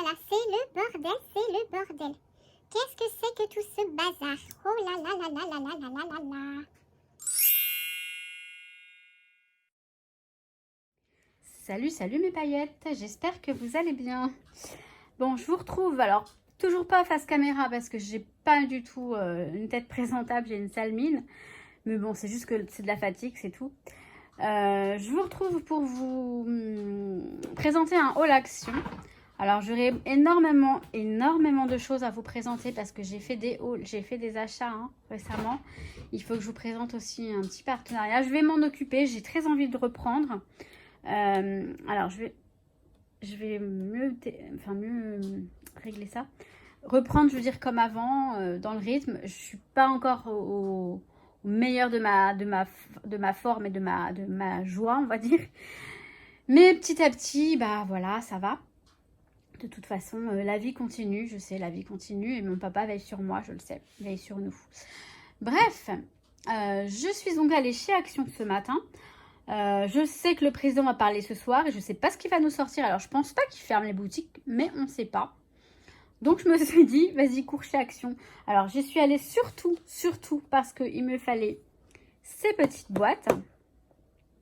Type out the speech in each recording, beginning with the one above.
là, c'est le bordel, c'est le bordel. Qu'est-ce que c'est que tout ce bazar? Oh là là là là là là là là là là. Salut, salut mes paillettes, j'espère que vous allez bien. Bon, je vous retrouve, alors, toujours pas face caméra parce que j'ai pas du tout une tête présentable, j'ai une sale mine. Mais bon, c'est juste que c'est de la fatigue, c'est tout. Je vous retrouve pour vous présenter un haul action. Alors, j'aurai énormément de choses à vous présenter parce que j'ai fait des hauls, j'ai fait des achats récemment. Il faut que je vous présente aussi un petit partenariat. Je vais m'en occuper, j'ai très envie de reprendre. Alors, je vais mieux régler ça. Reprendre, je veux dire, comme avant, dans le rythme. Je suis pas encore au meilleur de ma forme et de ma joie, on va dire. Mais petit à petit, bah voilà, ça va. De toute façon, la vie continue, je sais, la vie continue. Et mon papa veille sur moi, je le sais, veille sur nous. Bref, je suis donc allée chez Action ce matin. Je sais que le président va parler ce soir et je ne sais pas ce qu'il va nous sortir. Alors, je pense pas qu'il ferme les boutiques, mais on ne sait pas. Donc, je me suis dit, vas-y, cours chez Action. Alors, j'y suis allée surtout parce qu'il me fallait ces petites boîtes.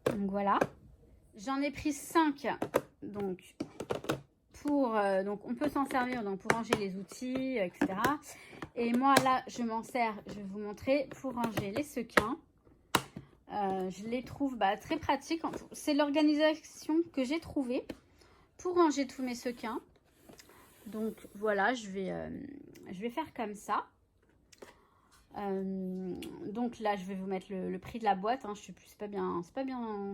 Donc, voilà. J'en ai pris 5. Donc, donc on peut s'en servir donc, pour ranger les outils, etc. Et moi, là, je m'en sers, je vais vous montrer, pour ranger les sequins. Je les trouve très pratiques. C'est l'organisation que j'ai trouvée pour ranger tous mes sequins. Donc voilà, je vais faire comme ça. Donc là, je vais vous mettre le prix de la boîte. Je sais plus, c'est pas bien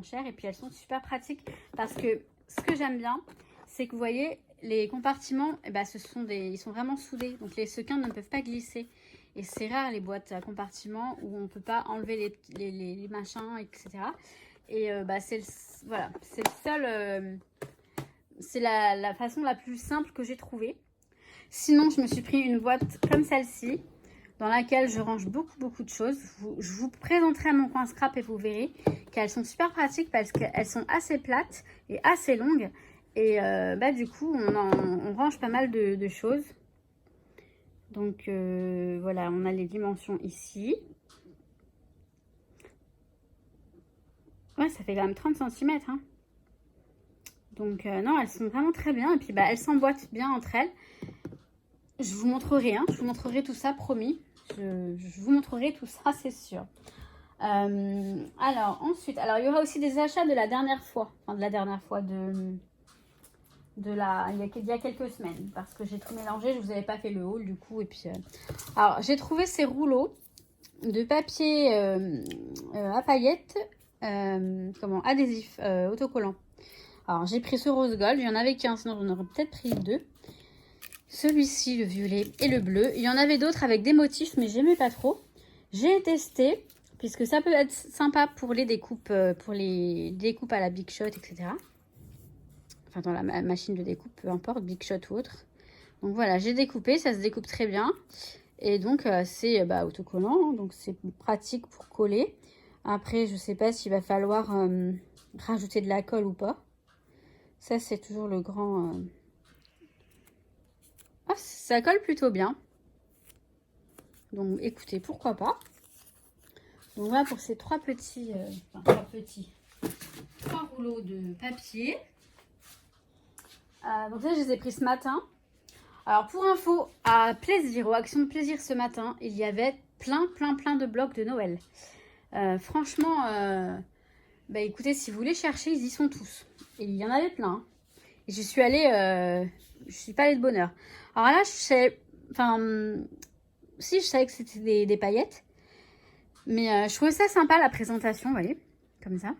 cher. Et puis elles sont super pratiques parce que ce que j'aime bien, c'est que vous voyez, les compartiments, ils sont vraiment soudés. Donc les sequins ne peuvent pas glisser. Et c'est rare les boîtes à compartiments où on ne peut pas enlever les machins, etc. Et c'est le seul... c'est la façon la plus simple que j'ai trouvée. Sinon, je me suis pris une boîte comme celle-ci, dans laquelle je range beaucoup de choses. Je vous présenterai mon coin scrap et vous verrez qu'elles sont super pratiques parce qu'elles sont assez plates et assez longues. Et du coup, on range pas mal de choses. Donc voilà, on a les dimensions ici. Ouais, ça fait quand même 30 cm. Donc non, elles sont vraiment très bien. Et puis elles s'emboîtent bien entre elles. Je vous montrerai, je vous montrerai tout ça, promis. Je vous montrerai tout ça, c'est sûr. Alors ensuite, il y aura aussi des achats de la dernière fois. Enfin, de la dernière fois il y a quelques semaines, parce que j'ai tout mélangé, je vous avais pas fait le haul du coup. Et puis alors j'ai trouvé ces rouleaux de papier à paillettes, adhésif autocollant. Alors j'ai pris ce rose gold, il y en avait qu'un, sinon j'en aurais peut-être pris 2. Celui-ci, le violet et le bleu. Il y en avait d'autres avec des motifs, mais j'aimais pas trop. J'ai testé, puisque ça peut être sympa pour les découpes, à la Big Shot, etc. Enfin, dans la machine de découpe, peu importe, Big Shot ou autre. Donc voilà, j'ai découpé, ça se découpe très bien. Et donc, c'est autocollant, donc c'est pratique pour coller. Après, je sais pas s'il va falloir rajouter de la colle ou pas. Ça, c'est toujours le grand... Ah, ça colle plutôt bien. Donc, écoutez, pourquoi pas. Donc, voilà pour ces trois rouleaux de papier. Donc ça, je les ai pris ce matin. Alors pour info, à Plaisir, aux Actions de Plaisir ce matin, il y avait plein de blocs de Noël. Franchement, écoutez, si vous les cherchez, ils y sont tous. Et il y en avait plein. Et je suis allée, je suis pas allée de bonne heure. Alors là, je savais que c'était des paillettes. Mais je trouvais ça sympa la présentation, vous voyez, comme ça.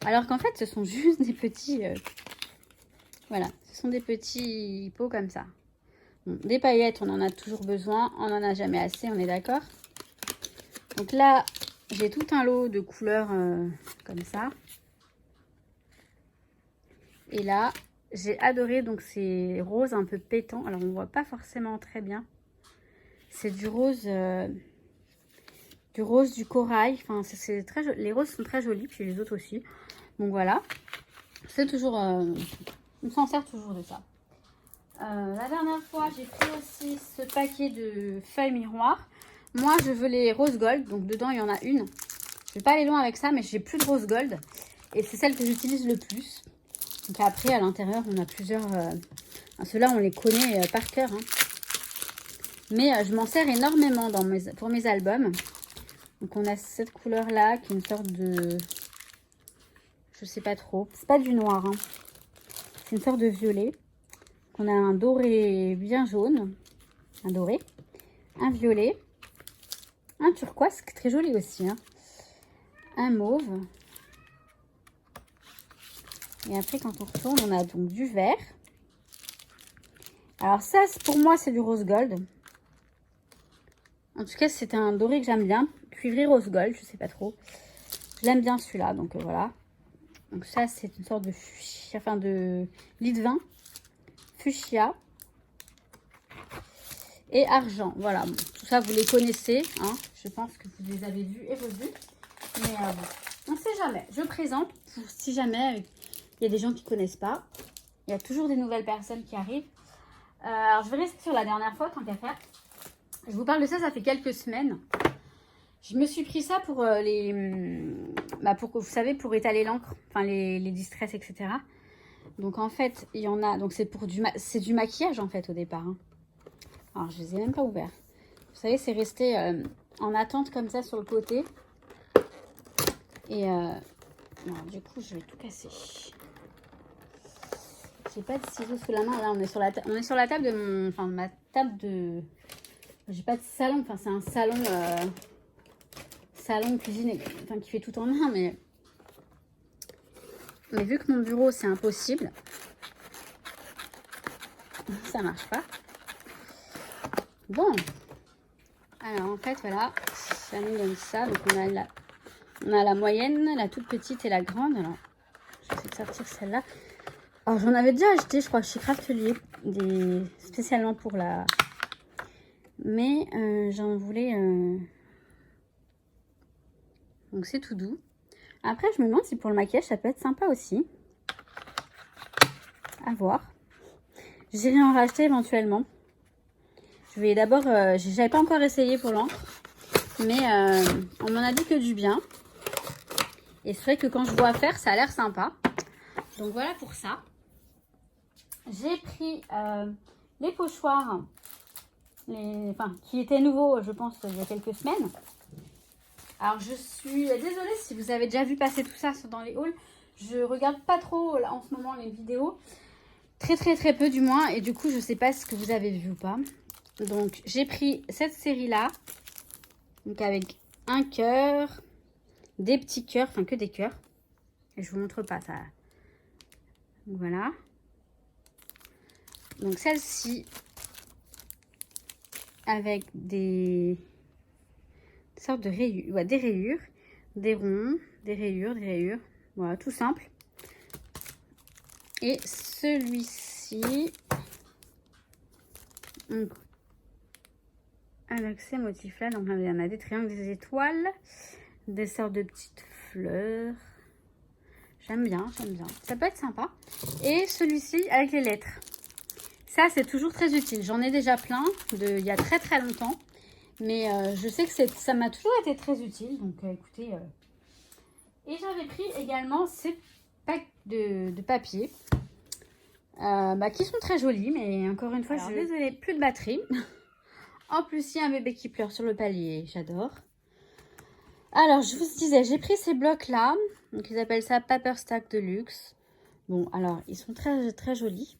Alors qu'en fait, ce sont juste des petits... voilà, ce sont des petits pots comme ça. Bon, des paillettes, on en a toujours besoin. On n'en a jamais assez, on est d'accord. Donc là, j'ai tout un lot de couleurs comme ça. Et là, j'ai adoré donc ces roses un peu pétants. Alors, on ne voit pas forcément très bien. C'est du rose, du corail. Enfin, c'est très joli. Les roses sont très jolies, puis les autres aussi. Donc voilà. C'est toujours... on s'en sert toujours de ça. La dernière fois, j'ai pris aussi ce paquet de feuilles miroirs. Moi, je veux les rose gold. Donc, dedans, il y en a une. Je vais pas aller loin avec ça, mais j'ai plus de rose gold. Et c'est celle que j'utilise le plus. Donc, après, à l'intérieur, on a plusieurs... Ceux-là, on les connaît par cœur. Hein. Mais je m'en sers énormément pour mes albums. Donc, on a cette couleur-là, qui est une sorte de... Je sais pas trop. C'est pas du noir. Hein. C'est une sorte de violet. On a un doré bien jaune, un doré, un violet, un turquoise, qui est très joli aussi, hein, un mauve. Et après, quand on retourne, on a donc du vert. Alors ça, pour moi, c'est du rose gold. En tout cas, c'est un doré que j'aime bien. Cuivré rose gold, je sais pas trop. Je l'aime bien celui-là, donc voilà. Donc ça, c'est une sorte de fuchsia, enfin de lit de vin, fuchsia. Et argent, voilà, bon, tout ça vous les connaissez, hein. Je pense que vous les avez vus et revus, mais bon, on ne sait jamais, je présente, pour, si jamais il y a des gens qui ne connaissent pas, il y a toujours des nouvelles personnes qui arrivent. Alors je vais rester sur la dernière fois, tant qu'à faire, je vous parle de ça, ça fait quelques semaines, je me suis pris ça pour pour que vous savez, pour étaler l'encre, enfin les distress, etc. Donc en fait, il y en a, donc c'est du maquillage en fait au départ, hein. Alors, je les ai même pas ouverts. Vous savez, c'est resté en attente comme ça sur le côté. Et alors, du coup, je vais tout casser. J'ai pas de ciseaux sous la main. Là, on est sur la table de ma table de... J'ai pas de salon. Enfin, c'est un salon cuisine, enfin, qui fait tout en main. Mais vu que mon bureau, c'est impossible, ça marche pas. Bon, alors en fait voilà, ça nous donne ça. Donc on a la moyenne, la toute petite et la grande. Alors je vais essayer de sortir celle-là. Alors j'en avais déjà acheté, je crois, chez Craftelier, spécialement pour la... Mais j'en voulais... Donc c'est tout doux. Après je me demande si pour le maquillage ça peut être sympa aussi. À voir. J'irai en racheter éventuellement. Je vais d'abord, j'avais pas encore essayé pour l'encre, mais on m'en a dit que du bien. Et c'est vrai que quand je vois faire, ça a l'air sympa. Donc voilà pour ça. J'ai pris les pochoirs, qui étaient nouveaux, je pense, il y a quelques semaines. Alors je suis désolée si vous avez déjà vu passer tout ça dans les hauls. Je regarde pas trop là, en ce moment les vidéos. Très peu du moins. Et du coup, je sais pas ce que vous avez vu ou pas. Donc, j'ai pris cette série-là. Donc, avec un cœur, des petits cœurs, enfin que des cœurs. Et je vous montre pas ça. Donc, voilà. Donc, celle-ci, avec des sortes de rayures, ouais, des rayures, des ronds, des rayures. Voilà, tout simple. Et celui-ci, avec ces motifs-là, donc il y en a des triangles, des étoiles, des sortes de petites fleurs. J'aime bien. Ça peut être sympa. Et celui-ci avec les lettres. Ça, c'est toujours très utile. J'en ai déjà plein il y a très longtemps. Mais je sais que ça m'a toujours été très utile. Donc, écoutez. Et j'avais pris également ces packs de papier. Qui sont très jolis. Mais encore une fois, je suis désolée, plus de batterie. En plus, il y a un bébé qui pleure sur le palier. J'adore. Alors, je vous disais, j'ai pris ces blocs-là. Donc, ils appellent ça Paper Stack Deluxe. Bon, alors, ils sont très jolis.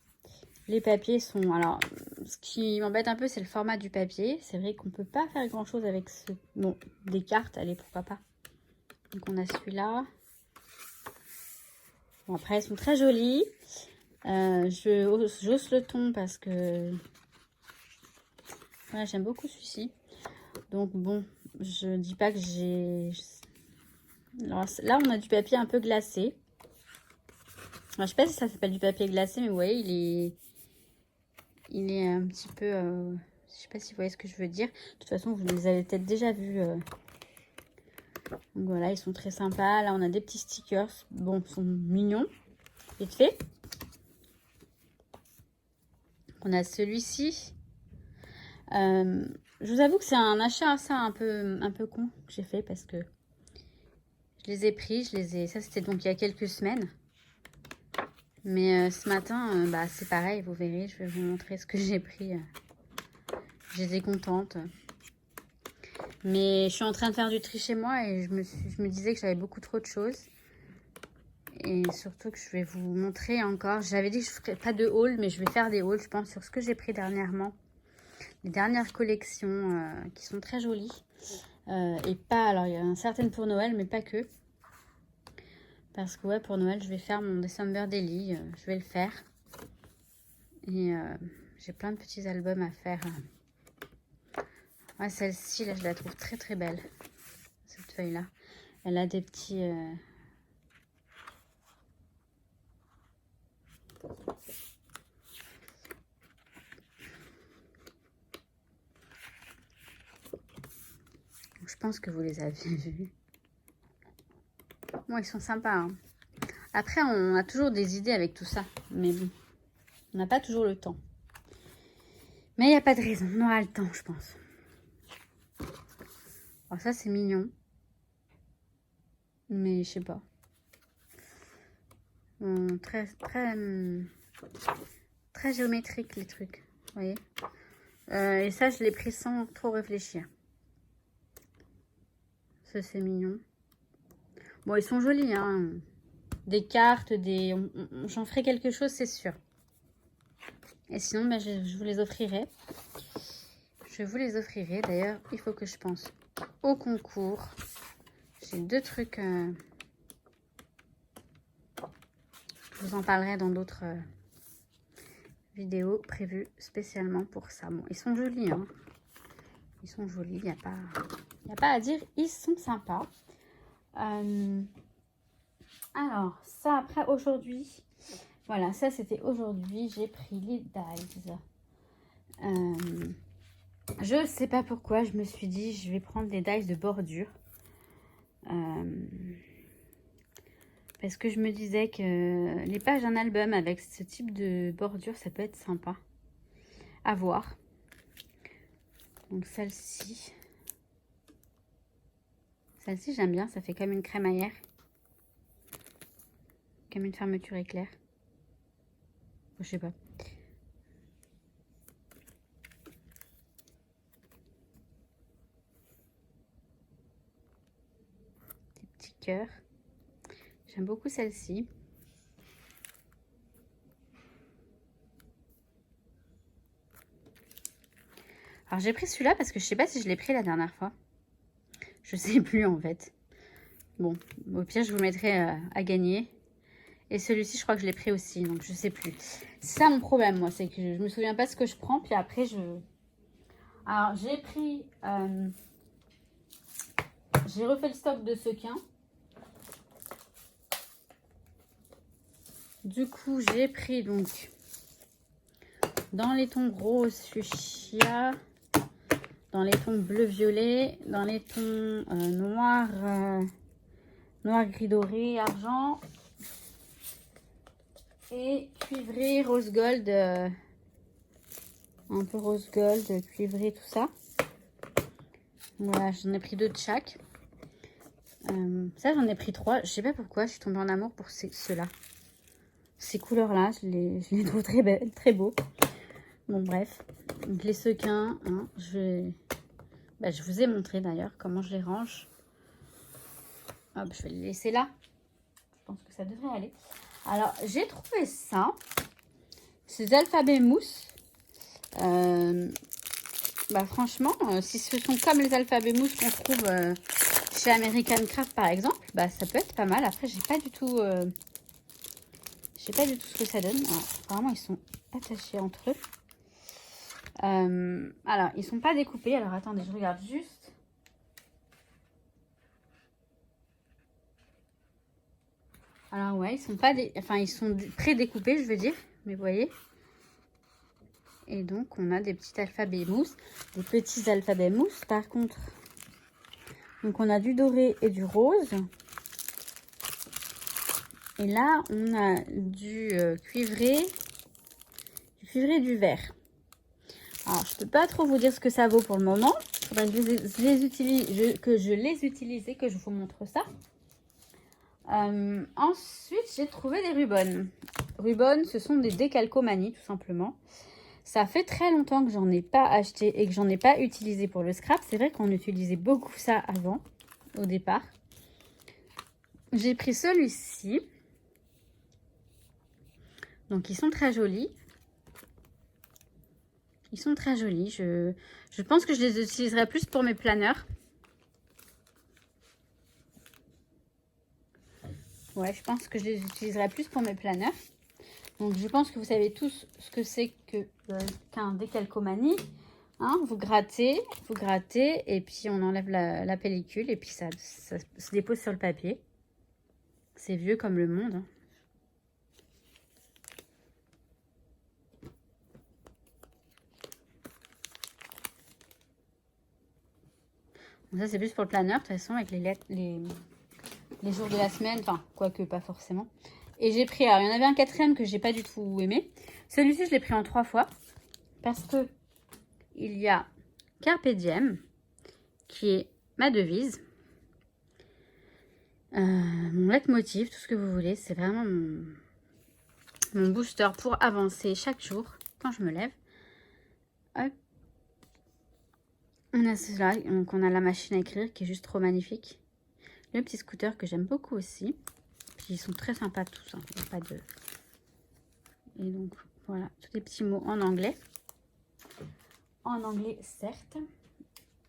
Les papiers sont... Alors, ce qui m'embête un peu, c'est le format du papier. C'est vrai qu'on peut pas faire grand-chose avec ce... Bon, des cartes, allez, pourquoi pas. Donc, on a celui-là. Bon, après, ils sont très jolis. J'ose le ton parce que... Voilà, j'aime beaucoup celui-ci. Donc, bon, je dis pas que j'ai... Alors, là, on a du papier un peu glacé. Alors, je sais pas si ça s'appelle du papier glacé, mais vous voyez, il est un petit peu... je sais pas si vous voyez ce que je veux dire. De toute façon, vous les avez peut-être déjà vus. Donc, voilà, ils sont très sympas. Là, on a des petits stickers. Bon, ils sont mignons. Vite fait. On a celui-ci. Je vous avoue que c'est un achat un peu con que j'ai fait parce que je les ai pris. Ça, c'était donc il y a quelques semaines. Mais ce matin, bah, c'est pareil, vous verrez. Je vais vous montrer ce que j'ai pris. J'étais contente. Mais je suis en train de faire du tri chez moi et je me disais que j'avais beaucoup trop de choses. Et surtout que je vais vous montrer encore. J'avais dit que je ne ferais pas de haul, mais je vais faire des hauls, je pense, sur ce que j'ai pris dernièrement. Les dernières collections qui sont très jolies. Et pas, alors il y en a certaines pour Noël, mais pas que. Parce que ouais, pour Noël, je vais faire mon December Daily. Je vais le faire. Et j'ai plein de petits albums à faire. Ouais, celle-ci, là, je la trouve très très belle. Cette feuille-là. Elle a des petits... Je pense que vous les avez vus. Bon, ils sont sympas. Hein. Après, on a toujours des idées avec tout ça. Mais bon, on n'a pas toujours le temps. Mais il n'y a pas de raison. On aura le temps, je pense. Alors ça, c'est mignon. Mais je sais pas. Très géométrique, les trucs. Vous voyez. Et ça, je l'ai pris sans trop réfléchir. Ça, c'est mignon. Bon, ils sont jolis, hein. Des cartes, j'en ferai quelque chose, c'est sûr. Et sinon, ben, je vous les offrirai. Je vous les offrirai. D'ailleurs, il faut que je pense au concours. J'ai 2 trucs. Je vous en parlerai dans d'autres vidéos prévues spécialement pour ça. Bon, ils sont jolis, hein. Ils sont jolis, il n'y a pas à dire. Ils sont sympas. Alors, ça, après, aujourd'hui... Voilà, ça, c'était aujourd'hui. J'ai pris les dies. Je sais pas pourquoi, je me suis dit, je vais prendre des dies de bordure. Parce que je me disais que les pages d'un album avec ce type de bordure, ça peut être sympa à voir. Donc celle-ci. Celle-ci, j'aime bien. Ça fait comme une crémaillère. Comme une fermeture éclair. Je sais pas. Des petits cœurs. J'aime beaucoup celle-ci. Alors j'ai pris celui-là parce que je sais pas si je l'ai pris la dernière fois. Je sais plus en fait. Bon, au pire je vous mettrai à gagner. Et celui-ci je crois que je l'ai pris aussi, donc je sais plus. C'est ça mon problème moi, c'est que je me souviens pas ce que je prends, puis après je... Alors j'ai pris... j'ai refait le stock de sequins. Du coup j'ai pris donc dans les tons rose fuchsia, dans les tons bleu-violet, dans les tons noir, noir gris doré, argent et cuivré, rose gold, un peu rose gold, cuivré, tout ça. Voilà, j'en ai pris 2 de chaque. Ça, j'en ai pris 3. Je sais pas pourquoi, je suis tombée en amour pour ceux-là. Ces couleurs-là, je les trouve très belles, très beaux. Bon, bref. Donc, les sequins, hein, je vous ai montré d'ailleurs comment je les range. Hop, je vais les laisser là. Je pense que ça devrait aller. Alors, j'ai trouvé ça. Ces alphabets mousse. Franchement, si ce sont comme les alphabets mousse qu'on trouve chez American Craft par exemple, ça peut être pas mal. Après, j'ai pas du tout ce que ça donne. Alors, apparemment, ils sont attachés entre eux. Alors, ils sont pas découpés. Alors, attendez, je regarde juste. Alors, ouais, ils sont pas ils sont pré-découpés, je veux dire. Mais vous voyez. Et donc, on a des petits alphabets mousse. Des petits alphabets mousse, par contre. Donc, on a du doré et du rose. Et là, on a du cuivré cuivré du verre. Alors, je peux pas trop vous dire ce que ça vaut pour le moment. Il faudrait que je les utilise et que je vous montre ça. Ensuite, j'ai trouvé des Rubon. Rubon, ce sont des décalcomanies, tout simplement. Ça fait très longtemps que j'en ai pas acheté et que j'en ai pas utilisé pour le scrap. C'est vrai qu'on utilisait beaucoup ça avant, au départ. J'ai pris celui-ci. Donc, ils sont très jolis. Ils sont très jolis. Je pense que je les utiliserai plus pour mes planeurs. Ouais, je pense que je les utiliserai plus pour mes planeurs. Donc, je pense que vous savez tous ce que c'est qu'un décalcomanie. Hein, vous grattez, et puis on enlève la pellicule et puis ça se dépose sur le papier. C'est vieux comme le monde. Hein. Donc ça, c'est plus pour le planeur, de toute façon, avec les jours de la semaine. Enfin, quoique, pas forcément. Et j'ai pris, alors il y en avait un quatrième que j'ai pas du tout aimé. Celui-ci, je l'ai pris en 3 fois. Parce que il y a Carpe Diem, qui est ma devise. Mon leitmotiv, tout ce que vous voulez. C'est vraiment mon booster pour avancer chaque jour quand je me lève. Hop. On a cela, donc on a la machine à écrire qui est juste trop magnifique. Le petit scooter que j'aime beaucoup aussi. Puis ils sont très sympas tous. Hein. Il n'y a pas de... Et donc voilà, tous les petits mots en anglais. En anglais, certes.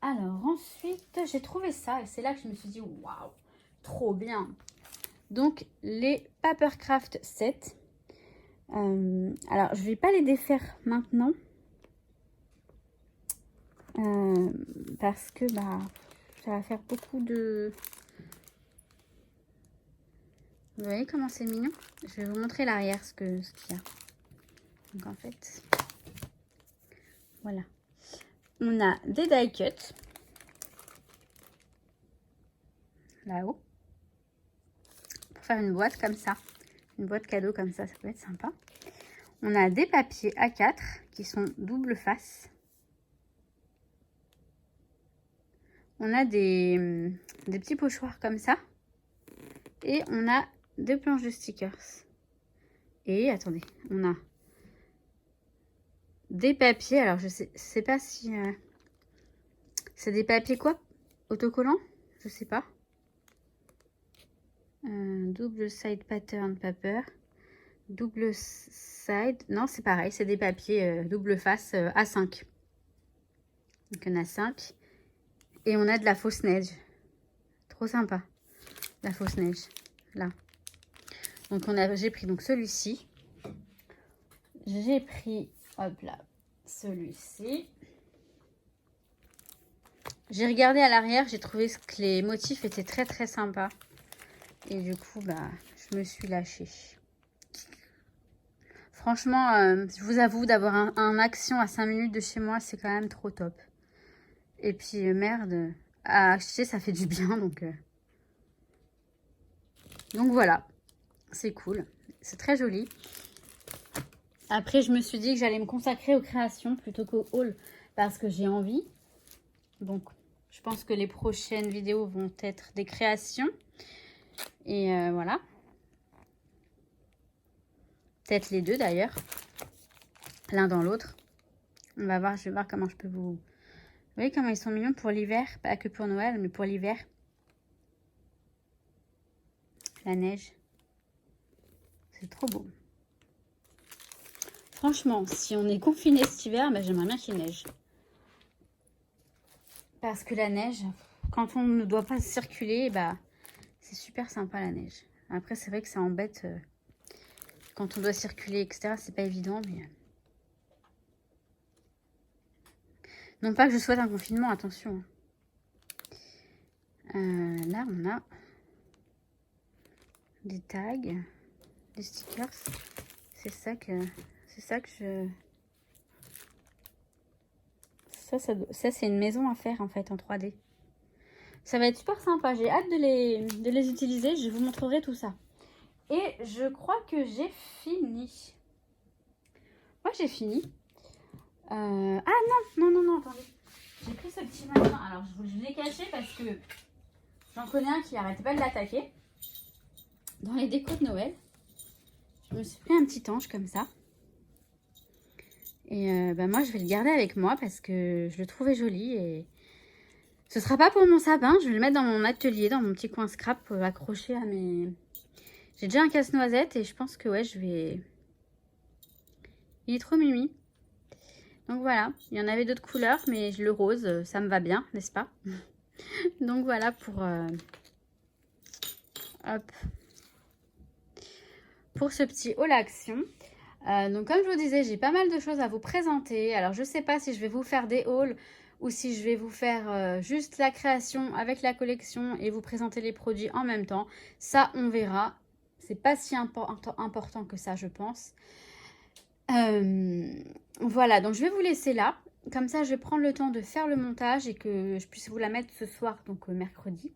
Alors ensuite, j'ai trouvé ça et c'est là que je me suis dit waouh, trop bien. Donc les Papercraft 7. Alors je vais pas les défaire maintenant. Parce que bah ça va faire beaucoup de... Vous voyez comment c'est mignon? Je vais vous montrer l'arrière ce qu'il y a. Donc en fait, voilà. On a des die cuts. Là-haut. Pour faire une boîte comme ça. Une boîte cadeau comme ça peut être sympa. On a des papiers A4 qui sont double face. On a des petits pochoirs comme ça. Et on a 2 planches de stickers. Et attendez, on a des papiers. Alors je sais pas si c'est des papiers quoi, autocollants, je sais pas. Double side pattern paper, double side. Non, c'est pareil, c'est des papiers double face A5. Donc on a 5 et on a de la fausse neige. Trop sympa, la fausse neige là. Donc j'ai pris donc celui-ci. J'ai pris, hop là, celui-ci. J'ai regardé à l'arrière, j'ai trouvé que les motifs étaient très très sympas. Et du coup, bah, je me suis lâchée. Franchement, je vous avoue, d'avoir un action à 5 minutes de chez moi, c'est quand même trop top. Et puis, merde, à acheter, ça fait du bien, donc voilà. C'est cool. C'est très joli. Après, je me suis dit que j'allais me consacrer aux créations plutôt qu'au haul parce que j'ai envie. Donc, je pense que les prochaines vidéos vont être des créations. Et voilà. Peut-être les deux d'ailleurs. L'un dans l'autre. On va voir, je vais voir comment je peux vous... Vous voyez comment ils sont mignons pour l'hiver. Pas que pour Noël, mais pour l'hiver. La neige. C'est trop beau. Franchement, si on est confiné cet hiver, bah, j'aimerais bien qu'il neige. Parce que la neige, quand on ne doit pas circuler, bah, c'est super sympa la neige. Après, c'est vrai que ça embête quand on doit circuler, etc. C'est pas évident, mais... Non pas que je souhaite un confinement, attention. Là, on a des tags, des stickers. C'est ça que je... Ça c'est une maison à faire en fait en 3D. Ça va être super sympa. J'ai hâte de les utiliser. Je vous montrerai tout ça. Et je crois que j'ai fini. crois que j'ai fini. Ah non, attendez. J'ai pris ce petit machin. Alors, je l'ai caché parce que j'en connais un qui arrête pas de l'attaquer. Dans les décos de Noël, je me suis pris un petit ange comme ça. Et moi, je vais le garder avec moi parce que je le trouvais joli. Et ce sera pas pour mon sapin. Je vais le mettre dans mon atelier, dans mon petit coin scrap accroché à mes... J'ai déjà un casse-noisette et je pense que ouais, je vais... Il est trop mimi. Donc voilà, il y en avait d'autres couleurs, mais le rose, ça me va bien, n'est-ce pas? Donc voilà pour... hop. Pour ce petit haul action. Donc comme je vous disais, j'ai pas mal de choses à vous présenter. Alors je sais pas si je vais vous faire des hauls ou si je vais vous faire juste la création avec la collection et vous présenter les produits en même temps. Ça, on verra. C'est pas si important que ça, je pense. Voilà, donc je vais vous laisser là. Comme ça, je vais prendre le temps de faire le montage et que je puisse vous la mettre ce soir, donc mercredi.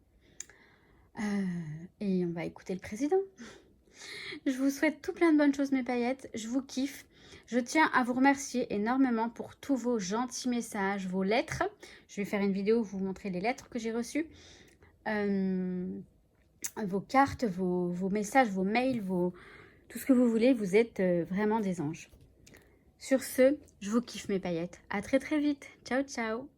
Et on va écouter le président. Je vous souhaite tout plein de bonnes choses, mes paillettes. Je vous kiffe. Je tiens à vous remercier énormément pour tous vos gentils messages, vos lettres. Je vais faire une vidéo où vous montrer les lettres que j'ai reçues. Vos cartes, vos messages, vos mails, tout ce que vous voulez. Vous êtes vraiment des anges. Sur ce, je vous kiffe, mes paillettes. À très très vite. Ciao, ciao.